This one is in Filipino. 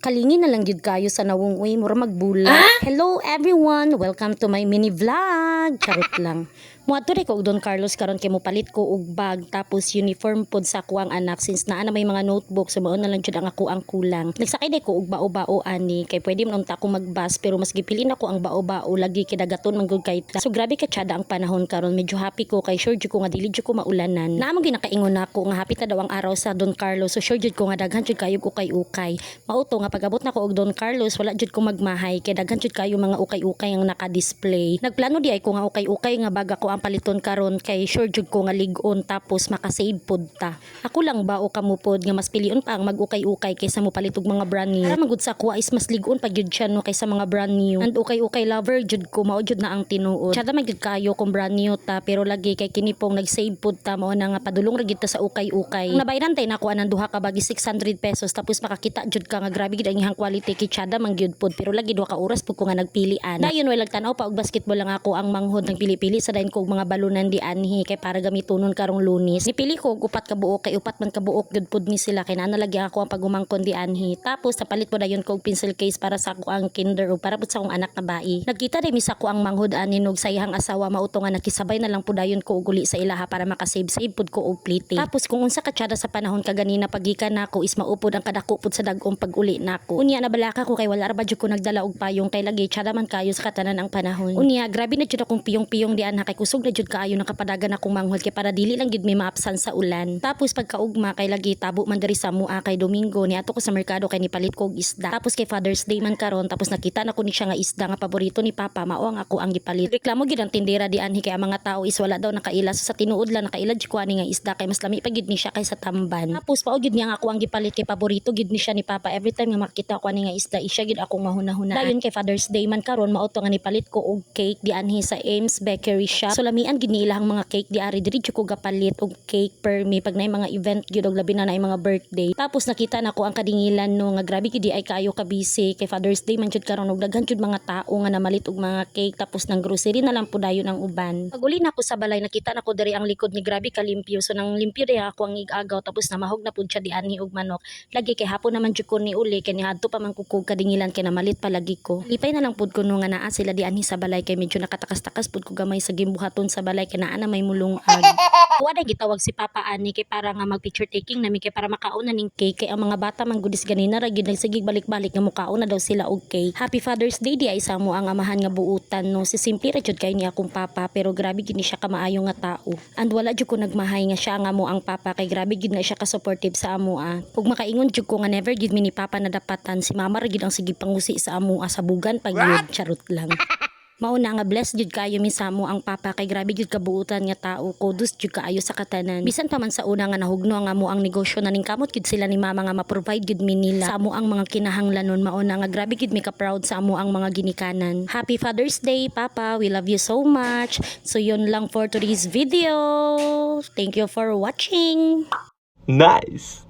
Kalingi na lang gyud kayo sa nawong mura magbulag. Hello everyone, welcome to my mini vlog. Charot lang. Muadto ko og Don Carlos karon kay mopalit ko og bag tapos uniform pod sa ako ang anak since naa na may mga notebook so mao na lang jud ang ako ang kulang. Nagsakay day ko og bao-bao ani kay pwede man unta ko magbus pero mas gipili nako ang bao-bao lagi kay dagaton man gud kay ta. So grabe ka tsada ang panahon karon, medyo happy ko kay sure jud ko nga dili jud ko maulanan. Naamo ginakaingon nako nga happy ta daw ang araw sa Don Carlos so sure jud ko nga daghan jud kayo ukay-ukay. Mao to nga pagabot nako og Don Carlos wala jud ko magmahay kay daghan jud kayo mga ukay-ukay ang naka-display. Nagplano di ay ko nga ukay-ukay nga baga ko ang paliton karon kay sure jud ko nga lig-on tapos makasave pod ta. Ako lang ba o kamo pod nga mas pilion pa ang mag-ukay-ukay kaysa mo palit og mga brand new. Para magud sa ako is mas lig-on pa jud siya no kaysa mga brand new. And ukay-ukay lover jud ko mao jud na ang tinuod. Tsada man jud kayo kung brand new ta pero lagi kay kini pong nag-save pod ta mao na nga padulong ra gyud ta sa ukay-ukay. Ang nabayran tay nako anang duha ka bagi 600 pesos tapos makakita jud ka nga grabe gid ang iyang quality kay tsada man gyud pod pero lagi duha ka oras pud ko nga nagpilian. Dayon way lagtanaw pa og basketball lang ako ang manghod ng pili-pili sa dayon ko og mga balunan di anhi kay para gamitonon karong Lunes. Nipili ko og upat ka buok kay upat man ka buok gyud pod ni sila kay naa lagi ako ang pagumangkon di anhi. Tapos napalit po dayon ko og pencil case para sa ako ang kinder o para pud sa akong anak na bai. Nagkita day mi sa ko ang manghod ani og sayahang asawa mauto nga nakisabay na lang po dayon ko og uli sa ilaha para makasave pod ko og plate. Tapos kung unsa ka tsada sa panahon kaganina pagikan nako is maupod ang kadako pod sa dagong pag-uli nako. Unya nabalaka ko kay wala ra ba jud ko nagdala og payong kay lagi tsada man kayo sa katanan ang panahon. Unya grabe na jud akong piyong-piyong di ana kay kusog na jud kaayo nakapadagan akong manghod kay para dili lang gid may maapsan sa ulan. Tapos pagkaugma kay lagi tabo man diri sa mua kay Domingo ni ato ko sa merkado kay nipalit ko og isda. Tapos kay Father's Day man karon tapos nakita na ko ni siya nga isda nga paborito ni Papa mao ang ako ang gipalit. Reklamo gid ang tindera di anhi kay ang mga tao is wala daw nakaila so sa tinuod lang nakaila jud ko ani nga isda kay mas lami pa gid ni siya kaysa tamban. Tapos pao gid niya nga ako ang gipalit kay paborito gid ni siya ni Papa every time nga makita ko ani nga isda isya gid akong mahuna-hunaan. Dayon kay Father's Day man karon mao to nga nipalit ko og cake di anhi sa Ames Bakery Shop. So lamian gid ni ilahang mga cake di ari diri jud ko gapalit og cake per me pag nay mga event gyud og labi na nay mga birthday. Tapos nakita nako ang kadingilan no nga grabe gid ay kaayo ka busy kay Father's Day man jud karon og daghan jud mga tao nga namalit og mga cake tapos nang grocery na lang po dayon ang uban. Pag uli nako sa balay nakita nako diri ang likod ni grabe ka limpyo so nang limpyo di ako ang igagaw tapos namahog na pud siya di anhi og manok. Lagi kay hapon naman jud ko ni uli kay niadto pa man kukog kadingilan kay namalit palagi ko. Lipay na lang pud ko no nga naa sila di anhi sa balay kay medyo nakatakas-takas pud ko gamay sa gimbuhaton sa balay kay naa na may mulungag. Wala gitawag si Papa ani kay para nga mag picture taking nami kay para makaon na ning cake kay ang mga bata man gudis ganina ra gyud nagsigig balik-balik nga mukaon na daw sila og cake. Happy Father's Day di ay sa mo ang amahan nga buutan no si simple ra jud kay ni akong papa pero grabe gid ni siya kamaayo nga tao. And wala jud ko nagmahay nga siya nga mo ang papa kay grabe gid na siya ka supportive sa amoa. Ug makaingon jud ko nga never gid mi ni Papa nadapatan si mama ra gid ang sige pangusi sa amoa sa bugan pag yun charot lang. Mauna nga blessed jud kayo mi sa mo ang papa kay grabe jud kabuutan nga tao kudos jud kaayo sa katanan. Bisan pa man sa una nga nahugno nga mo ang negosyo na ning kamot gid sila ni mama nga ma-provide gid mi nila sa mo ang mga kinahanglanon mauna nga grabe gid mi ka proud sa mo ang mga ginikanan. Happy Father's Day Papa, we love you so much. So yun lang for today's video. Thank you for watching. Nice.